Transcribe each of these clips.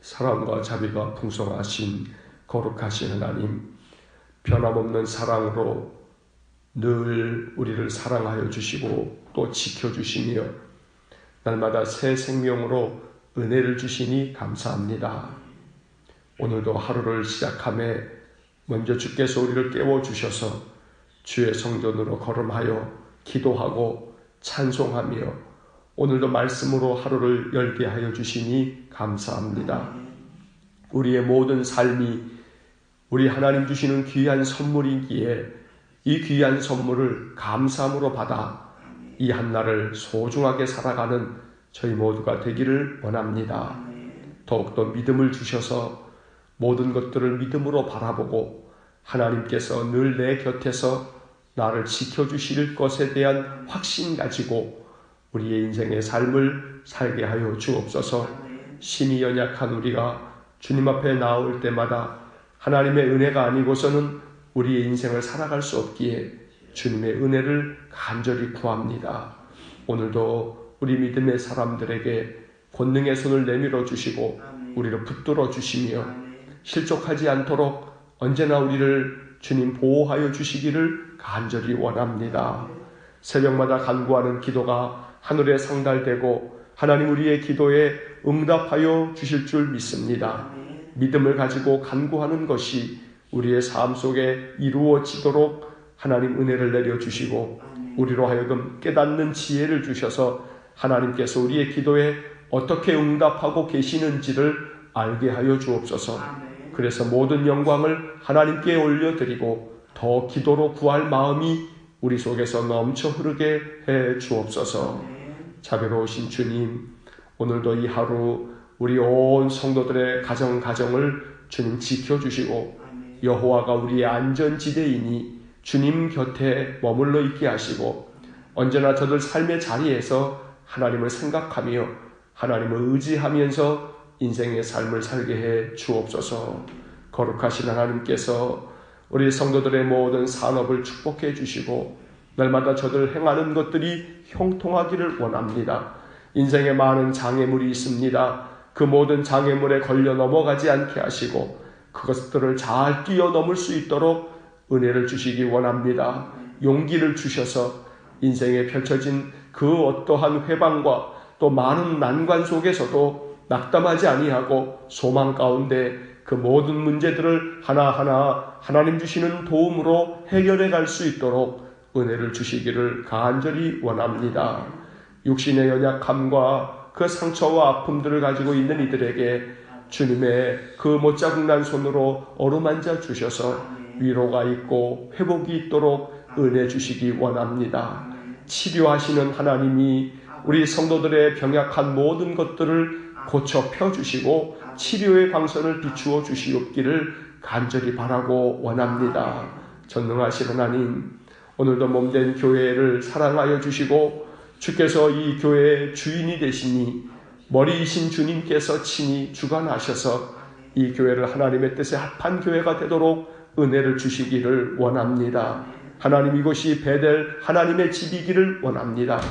사랑과 자비가 풍성하신 거룩하신 하나님, 변함없는 사랑으로 늘 우리를 사랑하여 주시고 또 지켜주시며 날마다 새 생명으로 은혜를 주시니 감사합니다. 오늘도 하루를 시작함에 먼저 주께서 우리를 깨워주셔서 주의 성전으로 걸음하여 기도하고 찬송하며 오늘도 말씀으로 하루를 열게 하여 주시니 감사합니다. 우리의 모든 삶이 우리 하나님 주시는 귀한 선물이기에 이 귀한 선물을 감사함으로 받아 이 한날을 소중하게 살아가는 저희 모두가 되기를 원합니다. 더욱더 믿음을 주셔서 모든 것들을 믿음으로 바라보고 하나님께서 늘 내 곁에서 나를 지켜주실 것에 대한 확신 가지고 우리의 인생의 삶을 살게 하여 주옵소서. 심히 연약한 우리가 주님 앞에 나올 때마다 하나님의 은혜가 아니고서는 우리의 인생을 살아갈 수 없기에 주님의 은혜를 간절히 구합니다. 오늘도 우리 믿음의 사람들에게 권능의 손을 내밀어 주시고 우리를 붙들어 주시며 실족하지 않도록 언제나 우리를 주님 보호하여 주시기를 간절히 원합니다. 새벽마다 간구하는 기도가 하늘에 상달되고 하나님 우리의 기도에 응답하여 주실 줄 믿습니다. 믿음을 가지고 간구하는 것이 우리의 삶 속에 이루어지도록 하나님 은혜를 내려주시고 우리로 하여금 깨닫는 지혜를 주셔서 하나님께서 우리의 기도에 어떻게 응답하고 계시는지를 알게 하여 주옵소서. 그래서 모든 영광을 하나님께 올려드리고 더 기도로 구할 마음이 우리 속에서 넘쳐 흐르게 해 주옵소서. 자비로우신 주님, 오늘도 이 하루 우리 온 성도들의 가정을 주님 지켜주시고 여호와가 우리의 안전지대이니 주님 곁에 머물러 있게 하시고 언제나 저들 삶의 자리에서 하나님을 생각하며 하나님을 의지하면서 인생의 삶을 살게 해 주옵소서. 거룩하신 하나님께서 우리 성도들의 모든 산업을 축복해 주시고 날마다 저들 행하는 것들이 형통하기를 원합니다. 인생에 많은 장애물이 있습니다. 그 모든 장애물에 걸려 넘어가지 않게 하시고 그것들을 잘 뛰어넘을 수 있도록 은혜를 주시기 원합니다. 용기를 주셔서 인생에 펼쳐진 그 어떠한 회방과 또 많은 난관 속에서도 낙담하지 아니하고 소망 가운데 그 모든 문제들을 하나하나 하나님 주시는 도움으로 해결해 갈 수 있도록 은혜를 주시기를 간절히 원합니다. 육신의 연약함과 그 상처와 아픔들을 가지고 있는 이들에게 주님의 그 못자국난 손으로 어루만져 주셔서 위로가 있고 회복이 있도록 은혜 주시기 원합니다. 치료하시는 하나님이 우리 성도들의 병약한 모든 것들을 고쳐 펴주시고 치료의 광선을 비추어 주시옵기를 간절히 바라고 원합니다. 전능하신 하나님, 오늘도 몸된 교회를 사랑하여 주시고 주께서 이 교회의 주인이 되시니 머리이신 주님께서 친히 주관하셔서 이 교회를 하나님의 뜻에 합한 교회가 되도록 은혜를 주시기를 원합니다. 하나님, 이곳이 베델 하나님의 집이기를 원합니다.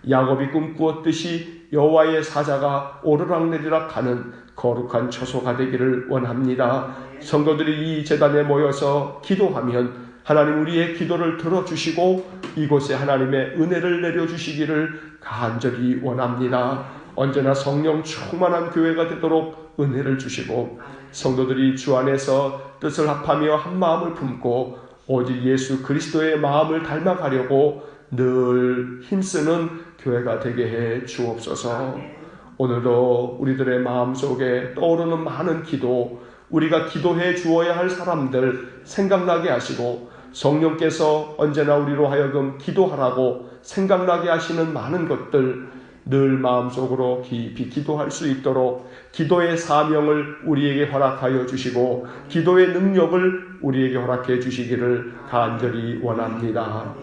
야곱이 꿈꾸었듯이 여호와의 사자가 오르락내리락 하는 거룩한 처소가 되기를 원합니다. 성도들이 이 제단에 모여서 기도하면 하나님 우리의 기도를 들어주시고 이곳에 하나님의 은혜를 내려주시기를 간절히 원합니다. 언제나 성령 충만한 교회가 되도록 은혜를 주시고 성도들이 주 안에서 뜻을 합하며 한 마음을 품고 오직 예수 그리스도의 마음을 닮아가려고 늘 힘쓰는 교회가 되게 해 주옵소서. 오늘도 우리들의 마음속에 떠오르는 많은 기도, 우리가 기도해 주어야 할 사람들 생각나게 하시고 성령께서 언제나 우리로 하여금 기도하라고 생각나게 하시는 많은 것들 늘 마음속으로 깊이 기도할 수 있도록 기도의 사명을 우리에게 허락하여 주시고 기도의 능력을 우리에게 허락해 주시기를 간절히 원합니다.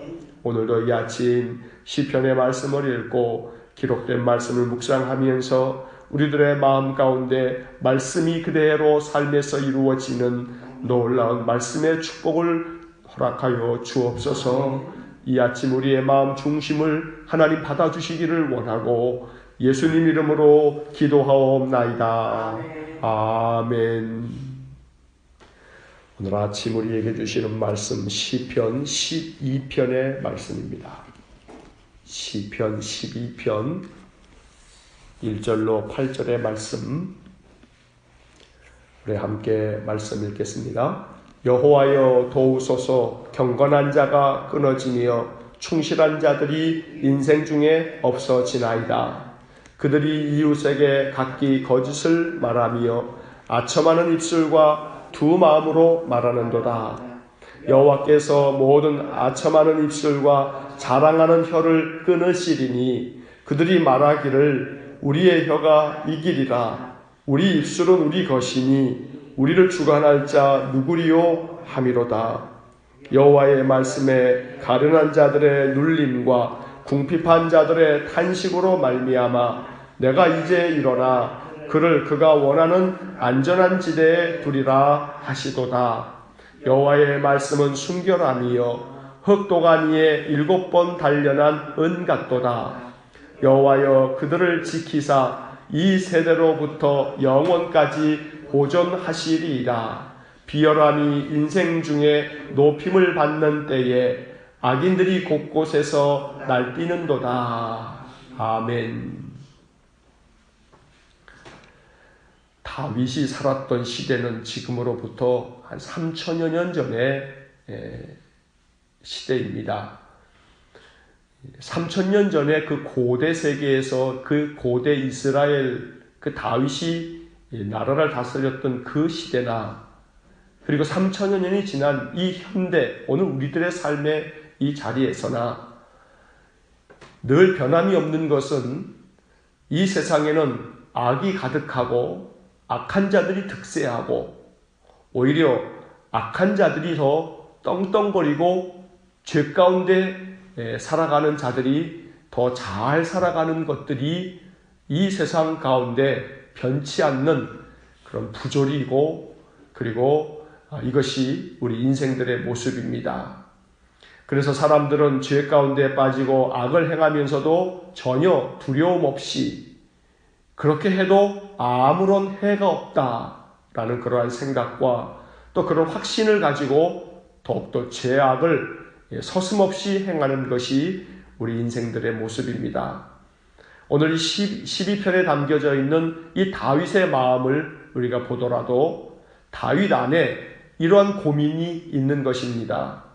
오늘도 이 아침 시편의 말씀을 읽고 기록된 말씀을 묵상하면서 우리들의 마음 가운데 말씀이 그대로 삶에서 이루어지는 놀라운 말씀의 축복을 허락하여 주옵소서. 이 아침 우리의 마음 중심을 하나님 받아주시기를 원하고 예수님 이름으로 기도하옵나이다. 아멘. 오늘 아침 우리에게 주시는 말씀 시편 12편의 말씀입니다. 시편 12편 1절로 8절의 말씀, 우리 함께 말씀 읽겠습니다. 여호와여 도우소서. 경건한 자가 끊어지며 충실한 자들이 인생 중에 없어지나이다. 그들이 이웃에게 각기 거짓을 말하며 아첨하는 입술과 두 마음으로 말하는도다. 여호와께서 모든 아첨하는 입술과 자랑하는 혀를 끊으시리니 그들이 말하기를 우리의 혀가 이기리라. 우리 입술은 우리 것이니 우리를 주관할 자 누구리요 함이로다. 여호와의 말씀에 가련한 자들의 눌림과 궁핍한 자들의 탄식으로 말미암아 내가 이제 일어나 그를 그가 원하는 안전한 지대에 두리라 하시도다. 여호와의 말씀은 순결함이요 흑도가 위에 7번 단련한 은 같도다. 여호와여 그들을 지키사 이 세대로부터 영원까지 보존하시리이다. 비열함이 인생 중에 높임을 받는 때에 악인들이 곳곳에서 날뛰는도다. 아멘. 다윗이 살았던 시대는 지금으로부터 한 3천여 년 전의 시대입니다. 3천년 전에 그 고대 세계에서 그 고대 이스라엘 그 다윗이 나라를 다스렸던 그 시대나, 그리고 3천여 년이 지난 이 현대 오늘 우리들의 삶의 이 자리에서나 늘 변함이 없는 것은 이 세상에는 악이 가득하고 악한 자들이 득세하고 오히려 악한 자들이 더 떵떵거리고 죄 가운데 살아가는 자들이 더 잘 살아가는 것들이 이 세상 가운데 변치 않는 그런 부조리이고, 그리고 이것이 우리 인생들의 모습입니다. 그래서 사람들은 죄 가운데 빠지고 악을 행하면서도 전혀 두려움 없이 그렇게 해도 아무런 해가 없다라는 그러한 생각과 또 그런 확신을 가지고 더욱더 죄악을 서슴없이 행하는 것이 우리 인생들의 모습입니다. 오늘 이 12편에 담겨져 있는 이 다윗의 마음을 우리가 보더라도 다윗 안에 이러한 고민이 있는 것입니다.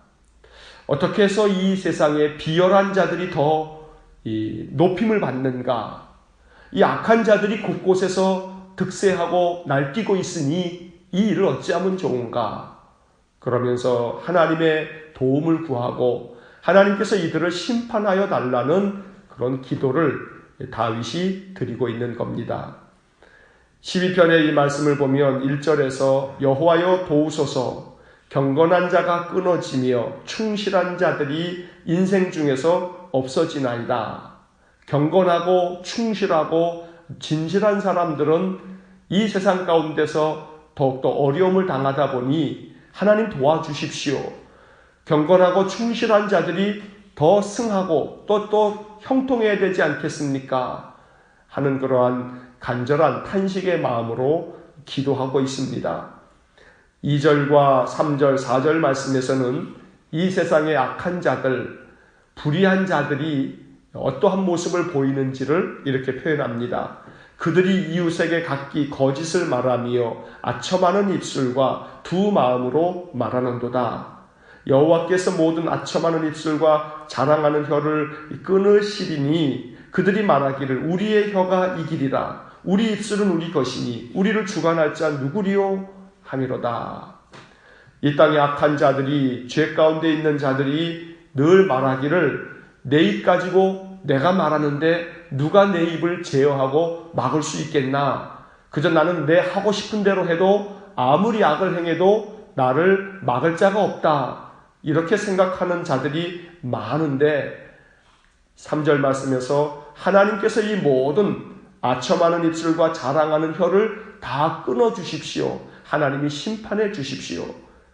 어떻게 해서 이 세상에 비열한 자들이 더 높임을 받는가? 이 악한 자들이 곳곳에서 득세하고 날뛰고 있으니 이 일을 어찌하면 좋은가? 그러면서 하나님의 도움을 구하고 하나님께서 이들을 심판하여 달라는 그런 기도를 다윗이 드리고 있는 겁니다. 12편의 이 말씀을 보면 1절에서 여호와여 도우소서. 경건한 자가 끊어지며 충실한 자들이 인생 중에서 없어지나이다. 경건하고 충실하고 진실한 사람들은 이 세상 가운데서 더욱더 어려움을 당하다 보니 하나님 도와주십시오. 경건하고 충실한 자들이 더 승하고 또 형통해야 되지 않겠습니까? 하는 그러한 간절한 탄식의 마음으로 기도하고 있습니다. 2절과 3절, 4절 말씀에서는 이 세상의 악한 자들, 불의한 자들이 어떠한 모습을 보이는지를 이렇게 표현합니다. 그들이 이웃에게 각기 거짓을 말하며 아첨하는 입술과 두 마음으로 말하는도다. 여호와께서 모든 아첨하는 입술과 자랑하는 혀를 끊으시리니 그들이 말하기를 우리의 혀가 이기리라. 우리 입술은 우리 것이니 우리를 주관할 자 누구리요 함이로다. 이 땅의 악한 자들이, 죄 가운데 있는 자들이 늘 말하기를 내 입 가지고 내가 말하는데 누가 내 입을 제어하고 막을 수 있겠나? 그저 나는 내 하고 싶은 대로 해도 아무리 악을 행해도 나를 막을 자가 없다. 이렇게 생각하는 자들이 많은데 3절 말씀에서 하나님께서 이 모든 아첨하는 입술과 자랑하는 혀를 다 끊어주십시오. 하나님이 심판해 주십시오.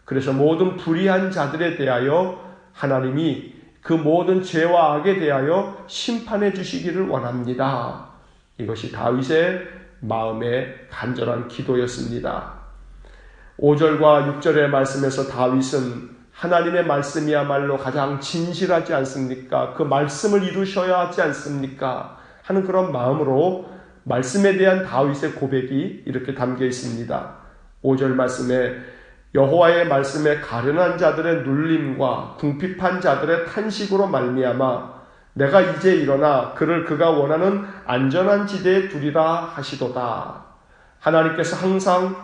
그래서 모든 불의한 자들에 대하여 하나님이 그 모든 죄와 악에 대하여 심판해 주시기를 원합니다. 이것이 다윗의 마음의 간절한 기도였습니다. 5절과 6절의 말씀에서 다윗은 하나님의 말씀이야말로 가장 진실하지 않습니까? 그 말씀을 이루셔야 하지 않습니까? 하는 그런 마음으로 말씀에 대한 다윗의 고백이 이렇게 담겨 있습니다. 5절 말씀에 여호와의 말씀에 가련한 자들의 눌림과 궁핍한 자들의 탄식으로 말미암아 내가 이제 일어나 그를 그가 원하는 안전한 지대에 두리라 하시도다. 하나님께서 항상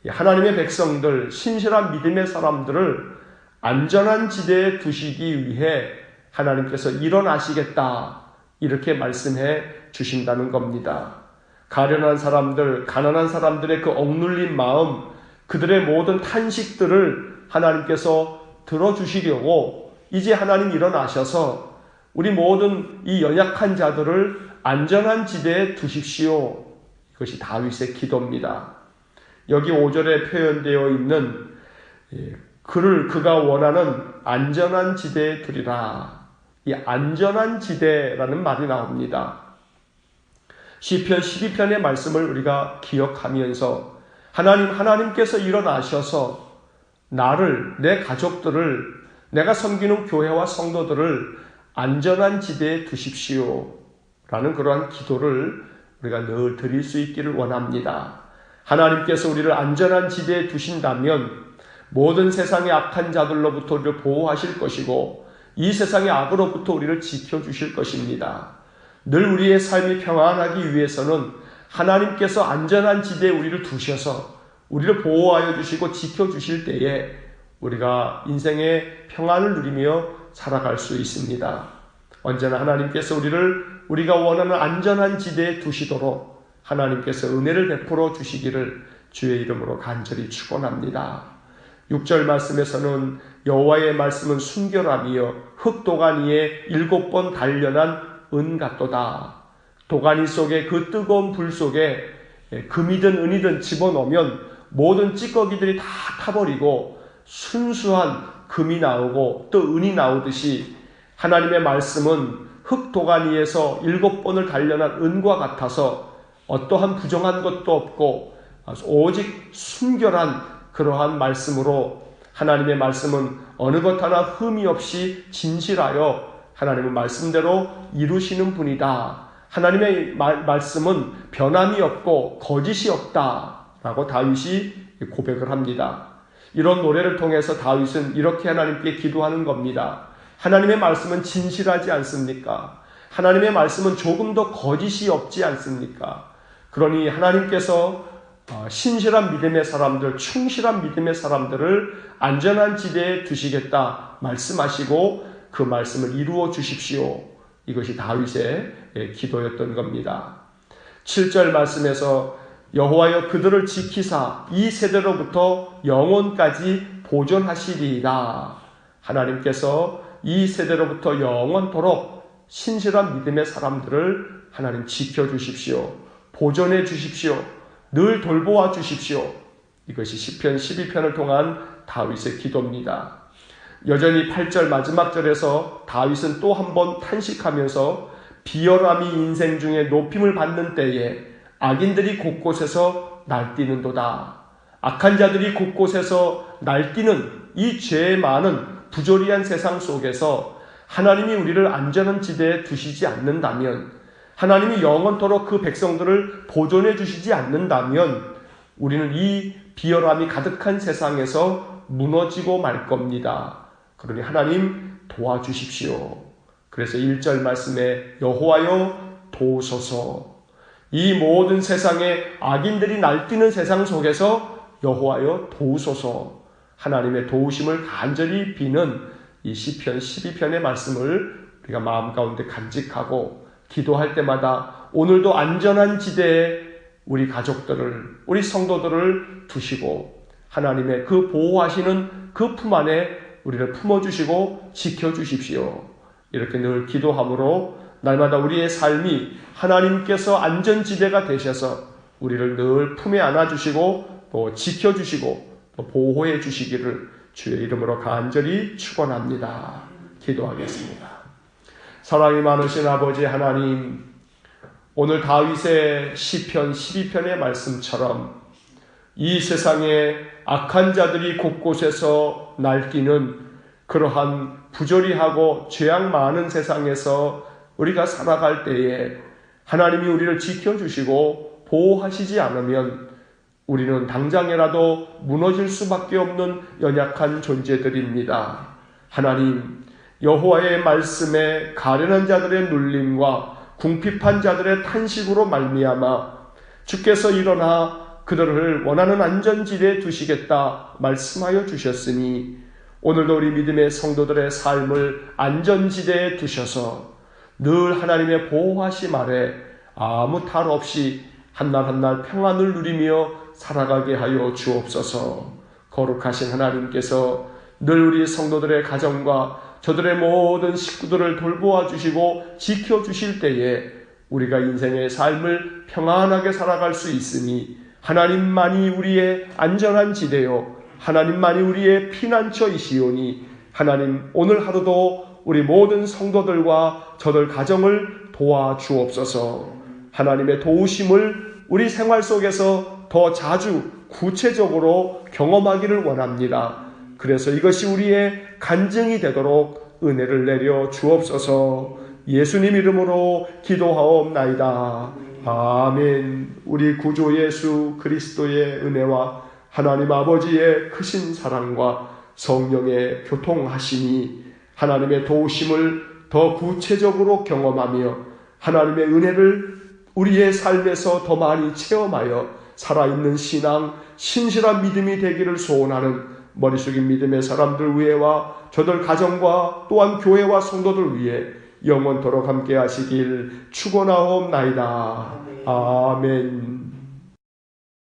하나님의 백성들, 신실한 믿음의 사람들을 안전한 지대에 두시기 위해 하나님께서 일어나시겠다, 이렇게 말씀해 주신다는 겁니다. 가련한 사람들, 가난한 사람들의 그 억눌린 마음, 그들의 모든 탄식들을 하나님께서 들어주시려고 이제 하나님 일어나셔서 우리 모든 이 연약한 자들을 안전한 지대에 두십시오. 이것이 다윗의 기도입니다. 여기 5절에 표현되어 있는 그를 그가 원하는 안전한 지대에 두리라. 이 안전한 지대라는 말이 나옵니다. 시편 12편의 말씀을 우리가 기억하면서 하나님께서 일어나셔서 나를, 내 가족들을, 내가 섬기는 교회와 성도들을 안전한 지대에 두십시오 라는 그러한 기도를 우리가 늘 드릴 수 있기를 원합니다. 하나님께서 우리를 안전한 지대에 두신다면 모든 세상의 악한 자들로부터 우리를 보호하실 것이고 이 세상의 악으로부터 우리를 지켜주실 것입니다. 늘 우리의 삶이 평안하기 위해서는 하나님께서 안전한 지대에 우리를 두셔서 우리를 보호하여 주시고 지켜주실 때에 우리가 인생의 평안을 누리며 살아갈 수 있습니다. 언제나 하나님께서 우리가 원하는 안전한 지대에 두시도록 하나님께서 은혜를 베풀어 주시기를 주의 이름으로 간절히 축원합니다. 6절 말씀에서는 여호와의 말씀은 순결하며 흙도가니에 7번 단련한 은 같도다. 도가니 속에 그 뜨거운 불 속에 금이든 은이든 집어넣으면 모든 찌꺼기들이 다 타버리고 순수한 금이 나오고 또 은이 나오듯이 하나님의 말씀은 흙도가니에서 7번을 단련한 은과 같아서 어떠한 부정한 것도 없고 오직 순결한 그러한 말씀으로 하나님의 말씀은 어느 것 하나 흠이 없이 진실하여 하나님의 말씀대로 이루시는 분이다. 하나님의 말씀은 변함이 없고 거짓이 없다라고 다윗이 고백을 합니다. 이런 노래를 통해서 다윗은 이렇게 하나님께 기도하는 겁니다. 하나님의 말씀은 진실하지 않습니까? 하나님의 말씀은 조금 더 거짓이 없지 않습니까? 그러니 하나님께서 신실한 믿음의 사람들, 충실한 믿음의 사람들을 안전한 지대에 두시겠다 말씀하시고 그 말씀을 이루어 주십시오. 이것이 다윗의 기도였던 겁니다. 7절 말씀에서 여호와여 그들을 지키사 이 세대로부터 영원까지 보존하시리이다. 하나님께서 이 세대로부터 영원토록 신실한 믿음의 사람들을 하나님 지켜주십시오. 보존해 주십시오. 늘 돌보아 주십시오. 이것이 시편 12편을 통한 다윗의 기도입니다. 여전히 8절 마지막 절에서 다윗은 또 한 번 탄식하면서 비열함이 인생 중에 높임을 받는 때에 악인들이 곳곳에서 날뛰는도다. 악한 자들이 곳곳에서 날뛰는 이 죄의 많은 부조리한 세상 속에서 하나님이 우리를 안전한 지대에 두시지 않는다면, 하나님이 영원토록 그 백성들을 보존해 주시지 않는다면 우리는 이 비열함이 가득한 세상에서 무너지고 말 겁니다. 그러니 하나님 도와주십시오. 그래서 1절 말씀에 여호와여 도우소서. 이 모든 세상에 악인들이 날뛰는 세상 속에서 여호와여 도우소서. 하나님의 도우심을 간절히 비는 이 시편 12편의 말씀을 우리가 마음 가운데 간직하고 기도할 때마다 오늘도 안전한 지대에 우리 가족들을, 우리 성도들을 두시고 하나님의 그 보호하시는 그 품 안에 우리를 품어주시고 지켜주십시오. 이렇게 늘 기도함으로 날마다 우리의 삶이 하나님께서 안전지대가 되셔서 우리를 늘 품에 안아주시고 또 지켜주시고 또 보호해 주시기를 주의 이름으로 간절히 축원합니다. 기도하겠습니다. 사랑이 많으신 아버지 하나님, 오늘 다윗의 시편 12편의 말씀처럼 이 세상에 악한 자들이 곳곳에서 날뛰는 그러한 부조리하고 죄악 많은 세상에서 우리가 살아갈 때에 하나님이 우리를 지켜주시고 보호하시지 않으면 우리는 당장이라도 무너질 수밖에 없는 연약한 존재들입니다. 하나님, 여호와의 말씀에 가련한 자들의 눌림과 궁핍한 자들의 탄식으로 말미암아 주께서 일어나 그들을 원하는 안전지대에 두시겠다 말씀하여 주셨으니 오늘도 우리 믿음의 성도들의 삶을 안전지대에 두셔서 늘 하나님의 보호하심 아래 아무 탈 없이 한날 한날 평안을 누리며 살아가게 하여 주옵소서. 거룩하신 하나님께서 늘 우리 성도들의 가정과 저들의 모든 식구들을 돌보아 주시고 지켜주실 때에 우리가 인생의 삶을 평안하게 살아갈 수 있으니 하나님만이 우리의 안전한 지대요 하나님만이 우리의 피난처이시오니 하나님 오늘 하루도 우리 모든 성도들과 저들 가정을 도와주옵소서. 하나님의 도우심을 우리 생활 속에서 더 자주 구체적으로 경험하기를 원합니다. 그래서 이것이 우리의 간증이 되도록 은혜를 내려 주옵소서. 예수님 이름으로 기도하옵나이다. 아멘. 우리 구주 예수 그리스도의 은혜와 하나님 아버지의 크신 사랑과 성령의 교통하심이 하나님의 도우심을 더 구체적으로 경험하며 하나님의 은혜를 우리의 삶에서 더 많이 체험하여 살아있는 신앙, 신실한 믿음이 되기를 소원하는 머리 숙인 믿음의 사람들 위에와 저들 가정과 또한 교회와 성도들 위해 영원토록 함께 하시길 축원하옵나이다. 아멘.